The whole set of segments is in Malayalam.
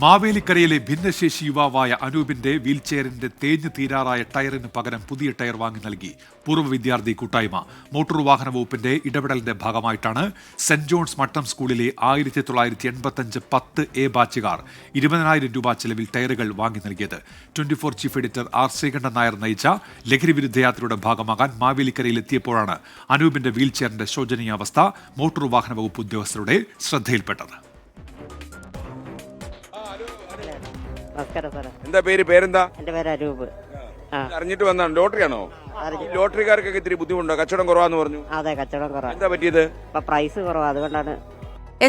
മാവേലിക്കരയിലെ ഭിന്നശേഷി യുവാവായ അനൂപിന്റെ വീൽചെയറിന്റെ തേഞ്ഞു തീരാറായ ടയറിന് പകരം പുതിയ ടയർ വാങ്ങി നൽകി പൂർവ്വ വിദ്യാർത്ഥി കൂട്ടായ്മ. മോട്ടോർ വാഹന വകുപ്പിന്റെ ഇടപെടലിന്റെ ഭാഗമായിട്ടാണ് സെന്റ് ജോൺസ് മട്ടം സ്കൂളിലെ 1985 10A ബാച്ചുകാർ 20,000 രൂപ ചെലവിൽ ടയറുകൾ വാങ്ങി നൽകിയത്. 24 chief editor R Sreekandan Nair നയിച്ച ലഹരി വിരുദ്ധ യാത്രയുടെ ഭാഗമാകാൻ മാവേലിക്കരയിൽ എത്തിയപ്പോഴാണ് അനൂപിന്റെ വീൽചെയറിന്റെ ശോചനീയാവസ്ഥ മോട്ടോർ വാഹന വകുപ്പ് ഉദ്യോഗസ്ഥരുടെ ശ്രദ്ധയിൽപ്പെട്ടത്. എന്താ പേരെന്താ? എന്റെ പേര് അനൂപ്. അറിഞ്ഞിട്ട് വന്നാണ്. ലോട്ടറിയാണോ? ലോട്ടറിക്കാർക്കൊക്കെ ഇത്തിരി ബുദ്ധിമുട്ടോ? കച്ചവടം കുറവാന്ന് പറഞ്ഞു. അതെ, കച്ചവടം കുറവാ. എന്താ പറ്റിയത്? പ്രൈസ് കുറവാ, അതുകൊണ്ടാണ്.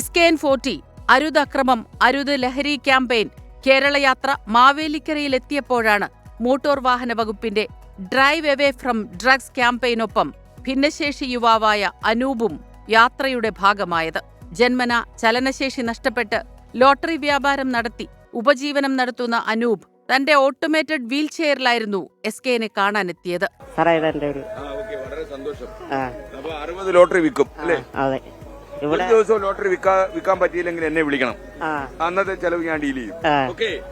SKN40 അരുത് അക്രമം അരുത് ലഹരി ക്യാമ്പയിൻ കേരളയാത്ര മാവേലിക്കരയിലെത്തിയപ്പോഴാണ് മോട്ടോർ വാഹന വകുപ്പിന്റെ ഡ്രൈവ് എവേ ഫ്രം ഡ്രഗ്സ് ക്യാമ്പയിനൊപ്പം ഭിന്നശേഷി യുവാവായ അനൂപും യാത്രയുടെ ഭാഗമായത്. ജന്മന ചലനശേഷി നഷ്ടപ്പെട്ട് ലോട്ടറി വ്യാപാരം നടത്തി ഉപജീവനം നടത്തുന്ന അനൂപ് തന്റെ ഓട്ടോമേറ്റഡ് വീൽ ചെയറിലായിരുന്നു SKനെ കാണാനെത്തിയത്. വളരെ സന്തോഷം. അപ്പൊ 60 ലോട്ടറി വിൽക്കും അല്ലേ? അതെ. ഒരു ദിവസം ലോട്ടറി വിൽക്കാൻ പറ്റിയില്ലെങ്കിൽ എന്നെ വിളിക്കണം. അന്നത്തെ ചെലവ് ഞാൻ ഡീൽ ചെയ്യും.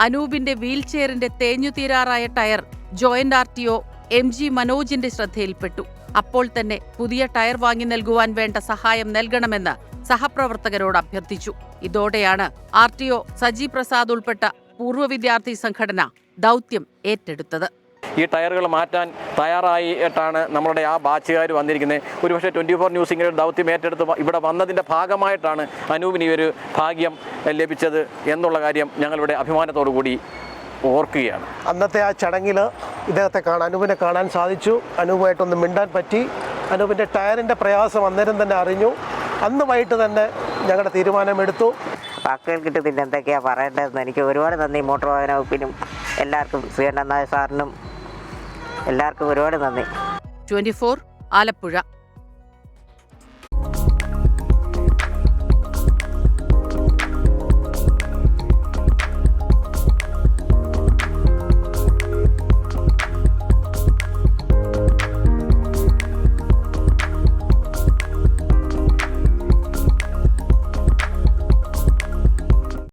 അനൂപിന്റെ വീൽ ചെയറിന്റെ തേഞ്ഞുതീരാറായ ടയർ ജോയിന്റ് RTO MG മനോജിന്റെ ശ്രദ്ധയിൽപ്പെട്ടു. അപ്പോൾ തന്നെ പുതിയ ടയർ വാങ്ങി നൽകുവാൻ വേണ്ട സഹായം നൽകണമെന്ന് സഹപ്രവർത്തകരോട് അഭ്യർത്ഥിച്ചു. ഇതോടെയാണ് RTO സജി പ്രസാദ് ഉൾപ്പെട്ട പൂർവ്വ വിദ്യാർത്ഥി സംഘടന ദൗത്യം ഏറ്റെടുത്തത്. ഈ ടയറുകൾ മാറ്റാൻ തയ്യാറായിട്ടാണ് നമ്മളുടെ ആ ബാച്ചുകാർ വന്നിരിക്കുന്നത്. ഒരുപക്ഷെ 24 ന്യൂസ് ഇങ്ങനെ ഒരു ദൗത്യം ഏറ്റെടുത്ത് ഇവിടെ വന്നതിൻ്റെ ഭാഗമായിട്ടാണ് അനൂപിന് ഈ ഒരു ഭാഗ്യം ലഭിച്ചത് എന്നുള്ള കാര്യം ഞങ്ങളിവിടെ അഭിമാനത്തോടു കൂടി ഓർക്കുകയാണ്. അന്നത്തെ ആ ചടങ്ങിൽ അനൂപിനെ കാണാൻ സാധിച്ചു. അനൂപുമായിട്ടൊന്ന് മിണ്ടാൻ പറ്റി. അനൂപിൻ്റെ ടയറിൻ്റെ പ്രയാസം അന്നേരം തന്നെ അറിഞ്ഞു. അന്ന് വൈകിട്ട് തന്നെ ഞങ്ങളുടെ തീരുമാനമെടുത്തു. വാക്കുകൾ കിട്ടുന്നില്ല എന്തൊക്കെയാ പറയേണ്ടതെന്ന്. എനിക്ക് ഒരുപാട് നന്ദി മോട്ടോർ വാഹന വകുപ്പിനും എല്ലാവർക്കും, ശ്രീകണ്ഠൻ നായർ സാറിനും എല്ലാവർക്കും ഒരുപാട് നന്ദി. 24 ആലപ്പുഴ.